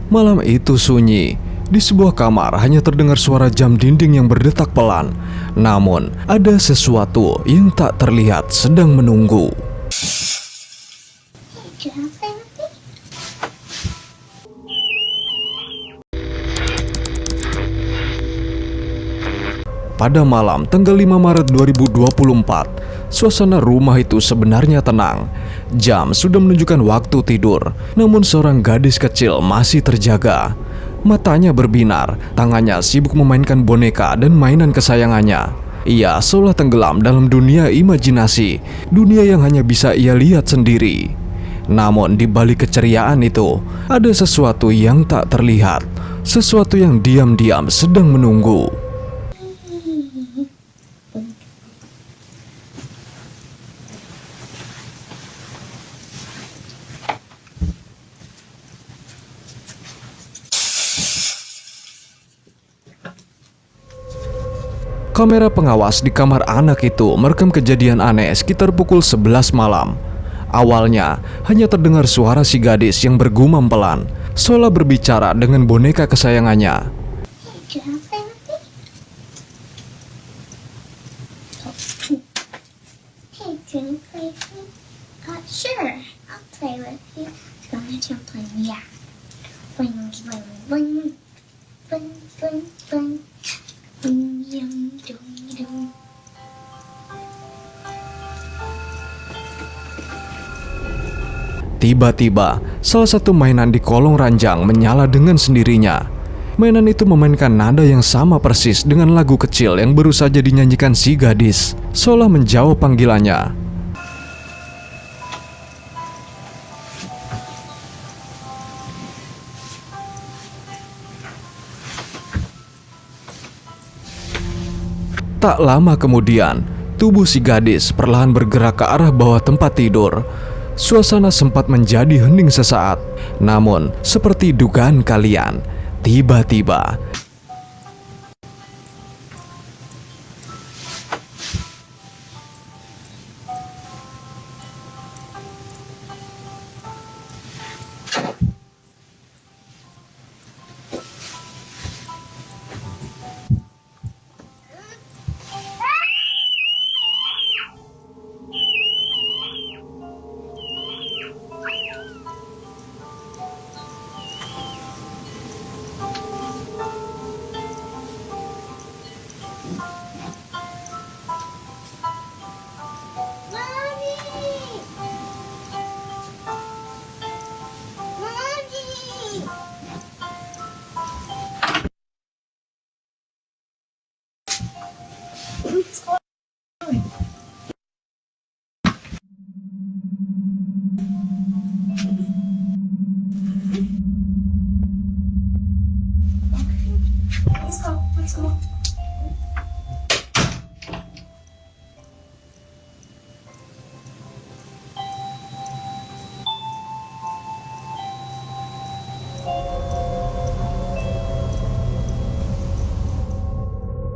Malam itu sunyi. Di sebuah kamar hanya terdengar suara jam dinding yang berdetak pelan. Namun, ada sesuatu yang tak terlihat sedang menunggu. Pada malam tanggal 5 Maret 2024, suasana rumah itu sebenarnya tenang. Jam sudah menunjukkan waktu tidur, namun seorang gadis kecil masih terjaga. Matanya berbinar, tangannya sibuk memainkan boneka dan mainan kesayangannya. Ia seolah tenggelam dalam dunia imajinasi, dunia yang hanya bisa ia lihat sendiri. Namun di balik keceriaan itu, ada sesuatu yang tak terlihat, sesuatu yang diam-diam sedang menunggu. Kamera pengawas di kamar anak itu merekam kejadian aneh sekitar pukul 11 malam. Awalnya, hanya terdengar suara si gadis yang bergumam pelan, seolah berbicara dengan boneka kesayangannya. Tiba-tiba, salah satu mainan di kolong ranjang menyala dengan sendirinya. Mainan itu memainkan nada yang sama persis dengan lagu kecil yang baru saja dinyanyikan si gadis, seolah menjawab panggilannya. Tak lama kemudian, tubuh si gadis perlahan bergerak ke arah bawah tempat tidur. Suasana sempat menjadi hening sesaat. Namun, seperti dugaan kalian, tiba-tiba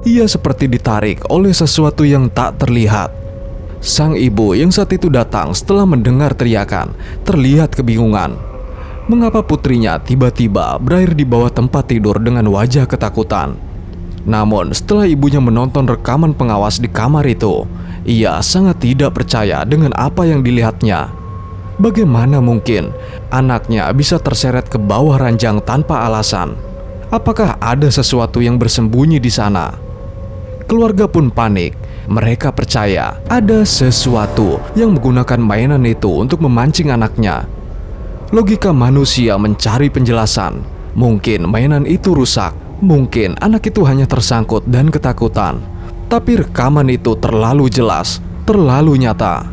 ia seperti ditarik oleh sesuatu yang tak terlihat. Sang ibu yang saat itu datang setelah mendengar teriakan, terlihat kebingungan. Mengapa putrinya tiba-tiba berakhir di bawah tempat tidur dengan wajah ketakutan? Namun setelah ibunya menonton rekaman pengawas di kamar itu, ia sangat tidak percaya dengan apa yang dilihatnya. Bagaimana mungkin anaknya bisa terseret ke bawah ranjang tanpa alasan? Apakah ada sesuatu yang bersembunyi di sana? Keluarga pun panik. Mereka percaya ada sesuatu yang menggunakan mainan itu untuk memancing anaknya. Logika manusia mencari penjelasan. Mungkin mainan itu rusak. Mungkin anak itu hanya tersangkut dan ketakutan. Tapi rekaman itu terlalu jelas, terlalu nyata.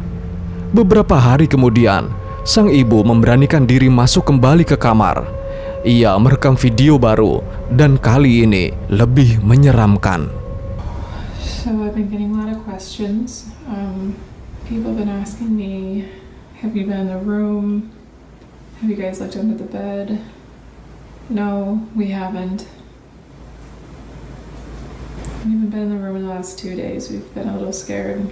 Beberapa hari kemudian, sang ibu memberanikan diri masuk kembali ke kamar. Ia merekam video baru dan kali ini lebih menyeramkan. So I've been getting a lot of questions. People have been asking me, have you been in the room? Have you guys looked under the bed? No, we haven't. We haven't been in the room in the last 2 days. We've been a little scared.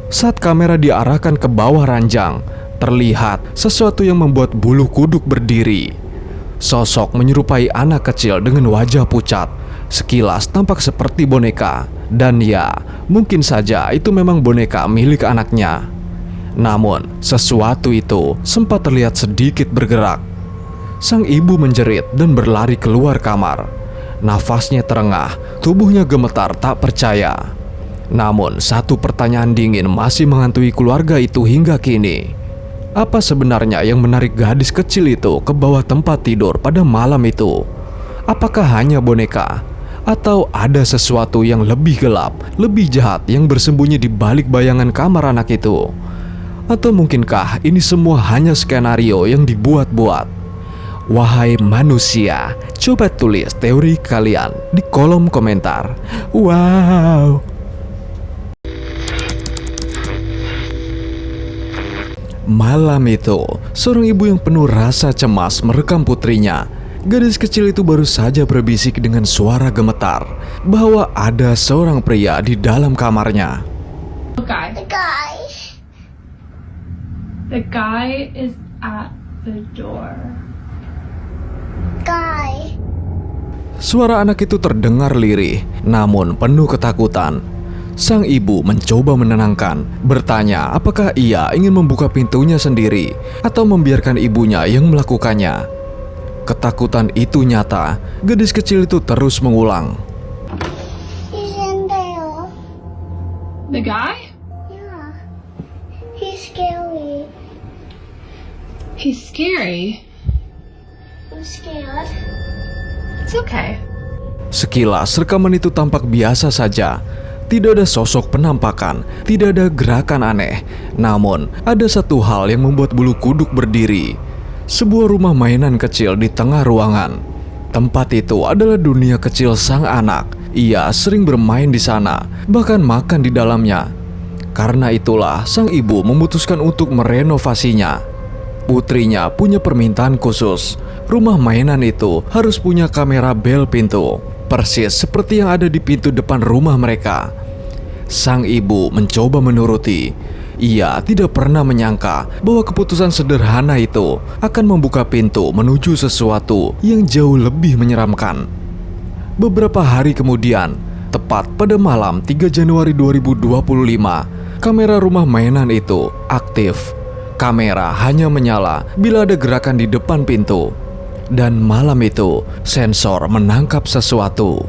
Saat kamera diarahkan ke bawah ranjang, terlihat sesuatu yang membuat bulu kuduk berdiri. Sosok menyerupai anak kecil dengan wajah pucat. Sekilas tampak seperti boneka. Dan ya, mungkin saja itu memang boneka milik anaknya. Namun, sesuatu itu sempat terlihat sedikit bergerak. Sang ibu menjerit dan berlari keluar kamar. Nafasnya terengah, tubuhnya gemetar tak percaya. Namun, satu pertanyaan dingin masih menghantui keluarga itu hingga kini. Apa sebenarnya yang menarik gadis kecil itu ke bawah tempat tidur pada malam itu? Apakah hanya boneka? Atau ada sesuatu yang lebih gelap, lebih jahat yang bersembunyi di balik bayangan kamar anak itu? Atau mungkinkah ini semua hanya skenario yang dibuat-buat? Wahai manusia, coba tulis teori kalian di kolom komentar. Wow! Malam itu, seorang ibu yang penuh rasa cemas merekam putrinya. Gadis kecil itu baru saja berbisik dengan suara gemetar bahwa ada seorang pria di dalam kamarnya. The guy is at the door. Suara anak itu terdengar lirih, namun penuh ketakutan. Sang ibu mencoba menenangkan, bertanya apakah ia ingin membuka pintunya sendiri atau membiarkan ibunya yang melakukannya. Ketakutan itu nyata, gadis kecil itu terus mengulang. The guy? Yeah. He's scary. He's scary. I'm scared. It's okay. Sekilas rekaman itu tampak biasa saja. Tidak ada sosok penampakan, tidak ada gerakan aneh. Namun, ada satu hal yang membuat bulu kuduk berdiri. Sebuah rumah mainan kecil di tengah ruangan. Tempat itu adalah dunia kecil sang anak. Ia sering bermain di sana, bahkan makan di dalamnya. Karena itulah sang ibu memutuskan untuk merenovasinya. Putrinya punya permintaan khusus. Rumah mainan itu harus punya kamera bel pintu, persis seperti yang ada di pintu depan rumah mereka. Sang ibu mencoba menuruti. Ia tidak pernah menyangka bahwa keputusan sederhana itu akan membuka pintu menuju sesuatu yang jauh lebih menyeramkan. Beberapa hari kemudian, tepat pada malam 3 Januari 2025, kamera rumah mainan itu aktif. Kamera hanya menyala bila ada gerakan di depan pintu. Dan malam itu, sensor menangkap sesuatu.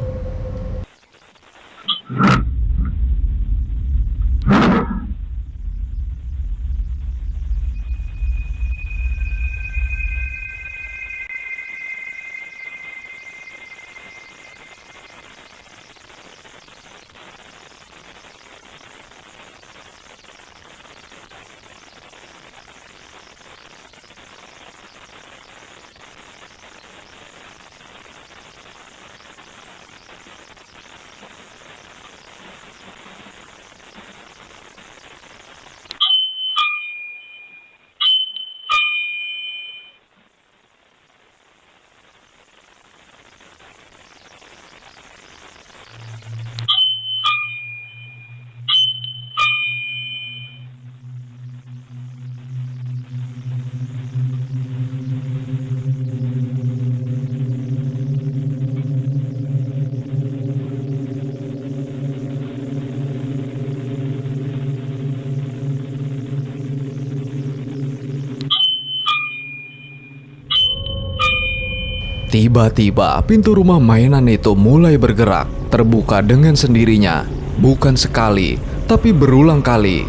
Tiba-tiba pintu rumah mainan itu mulai bergerak, terbuka dengan sendirinya. Bukan sekali, tapi berulang kali.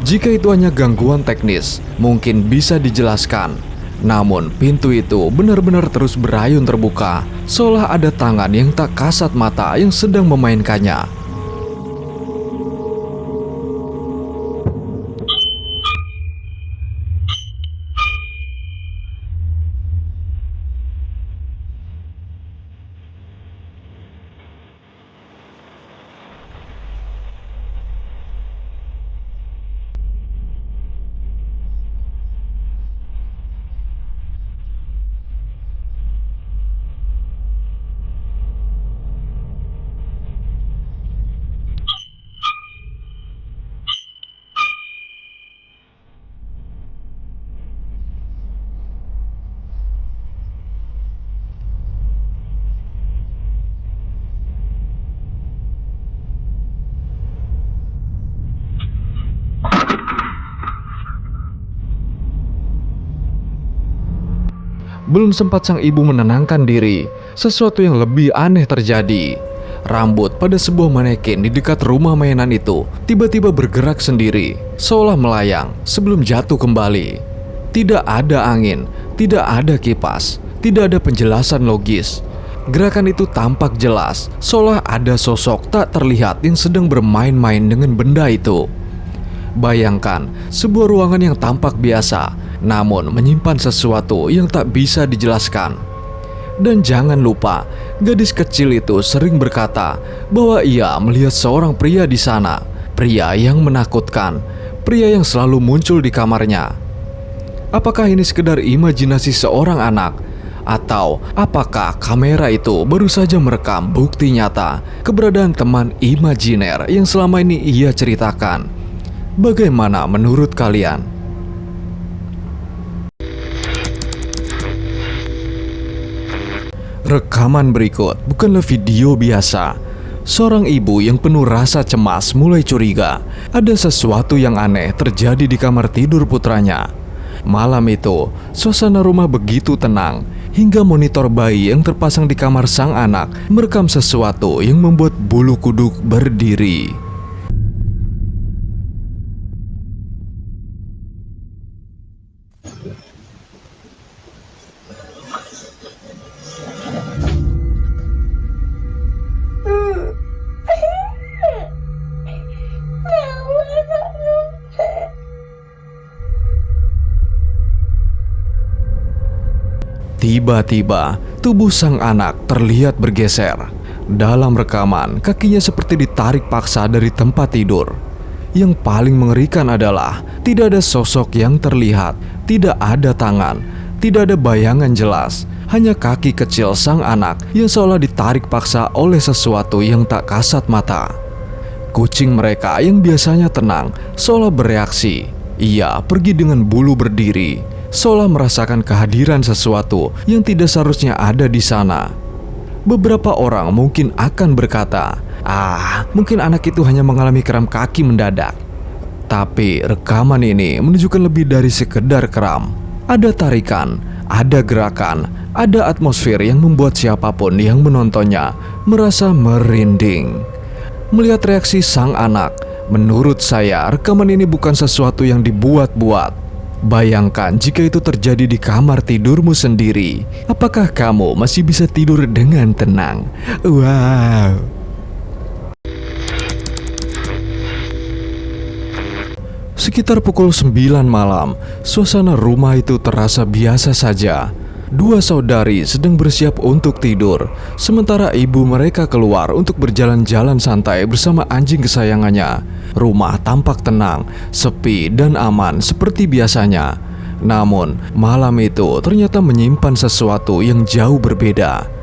Jika itu hanya gangguan teknis, mungkin bisa dijelaskan. Namun pintu itu benar-benar terus berayun terbuka, seolah ada tangan yang tak kasat mata yang sedang memainkannya. Belum sempat sang ibu menenangkan diri, sesuatu yang lebih aneh terjadi. Rambut pada sebuah manekin di dekat rumah mainan itu tiba-tiba bergerak sendiri, seolah melayang sebelum jatuh kembali. Tidak ada angin, tidak ada kipas, tidak ada penjelasan logis. Gerakan itu tampak jelas, seolah ada sosok tak terlihat yang sedang bermain-main dengan benda itu. Bayangkan sebuah ruangan yang tampak biasa, namun menyimpan sesuatu yang tak bisa dijelaskan. Dan jangan lupa, gadis kecil itu sering berkata bahwa ia melihat seorang pria di sana, pria yang menakutkan, pria yang selalu muncul di kamarnya. Apakah ini sekedar imajinasi seorang anak? Atau apakah kamera itu baru saja merekam bukti nyata keberadaan teman imajiner yang selama ini ia ceritakan? Bagaimana menurut kalian? Rekaman berikut bukanlah video biasa. Seorang ibu yang penuh rasa cemas mulai curiga ada sesuatu yang aneh terjadi di kamar tidur putranya. Malam itu, suasana rumah begitu tenang hingga monitor bayi yang terpasang di kamar sang anak merekam sesuatu yang membuat bulu kuduk berdiri. Tiba-tiba, tubuh sang anak terlihat bergeser. Dalam rekaman, kakinya seperti ditarik paksa dari tempat tidur. Yang paling mengerikan adalah tidak ada sosok yang terlihat, tidak ada tangan, tidak ada bayangan jelas, hanya kaki kecil sang anak yang seolah ditarik paksa oleh sesuatu yang tak kasat mata. Kucing mereka yang biasanya tenang seolah bereaksi. Ia pergi dengan bulu berdiri, seolah merasakan kehadiran sesuatu yang tidak seharusnya ada di sana. Beberapa orang mungkin akan berkata, mungkin anak itu hanya mengalami kram kaki mendadak. Tapi rekaman ini menunjukkan lebih dari sekedar kram. Ada tarikan, ada gerakan, ada atmosfer yang membuat siapapun yang menontonnya merasa merinding. Melihat reaksi sang anak, menurut saya rekaman ini bukan sesuatu yang dibuat-buat. Bayangkan jika itu terjadi di kamar tidurmu sendiri. Apakah kamu masih bisa tidur dengan tenang? Wow. Sekitar pukul 9 malam, suasana rumah itu terasa biasa saja. Dua saudari sedang bersiap untuk tidur, sementara ibu mereka keluar untuk berjalan-jalan santai bersama anjing kesayangannya. Rumah tampak tenang, sepi, dan aman seperti biasanya. Namun, malam itu ternyata menyimpan sesuatu yang jauh berbeda.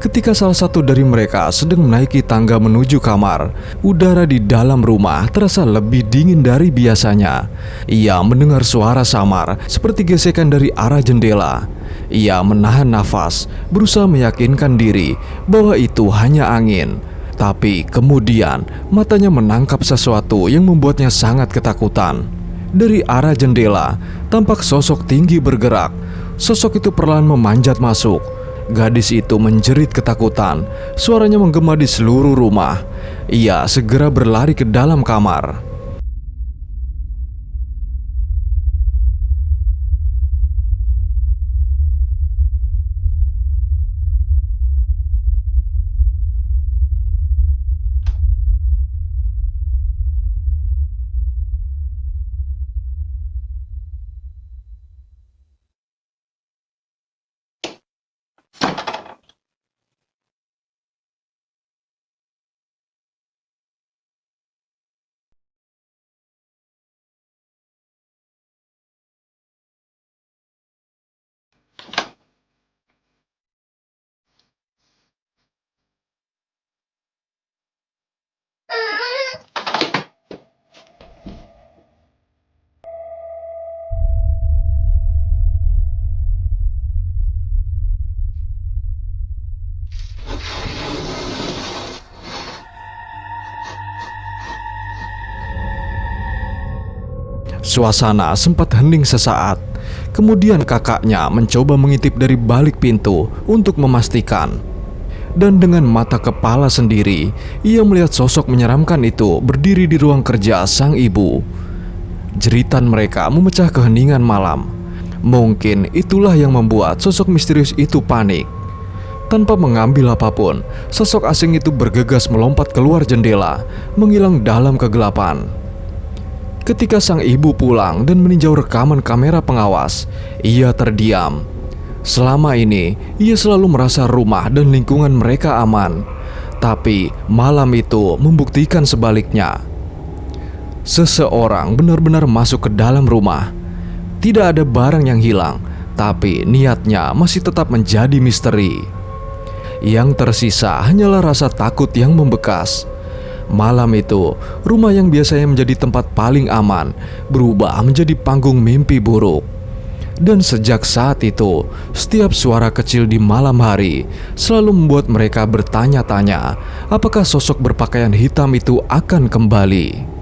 Ketika salah satu dari mereka sedang menaiki tangga menuju kamar, udara di dalam rumah terasa lebih dingin dari biasanya. Ia mendengar suara samar seperti gesekan dari arah jendela. Ia menahan nafas, berusaha meyakinkan diri bahwa itu hanya angin. Tapi kemudian matanya menangkap sesuatu yang membuatnya sangat ketakutan. Dari arah jendela, tampak sosok tinggi bergerak. Sosok itu perlahan memanjat masuk. Gadis itu menjerit ketakutan. Suaranya menggema di seluruh rumah. Ia segera berlari ke dalam kamar. Suasana sempat hening sesaat. Kemudian kakaknya mencoba mengintip dari balik pintu untuk memastikan. Dan dengan mata kepala sendiri, ia melihat sosok menyeramkan itu berdiri di ruang kerja sang ibu. Jeritan mereka memecah keheningan malam. Mungkin itulah yang membuat sosok misterius itu panik. Tanpa mengambil apapun, sosok asing itu bergegas melompat keluar jendela, menghilang dalam kegelapan. Ketika sang ibu pulang dan meninjau rekaman kamera pengawas, ia terdiam. Selama ini, ia selalu merasa rumah dan lingkungan mereka aman. Tapi malam itu membuktikan sebaliknya. Seseorang benar-benar masuk ke dalam rumah. Tidak ada barang yang hilang, tapi niatnya masih tetap menjadi misteri. Yang tersisa hanyalah rasa takut yang membekas. Malam itu, rumah yang biasanya menjadi tempat paling aman berubah menjadi panggung mimpi buruk. Dan sejak saat itu, setiap suara kecil di malam hari selalu membuat mereka bertanya-tanya apakah sosok berpakaian hitam itu akan kembali.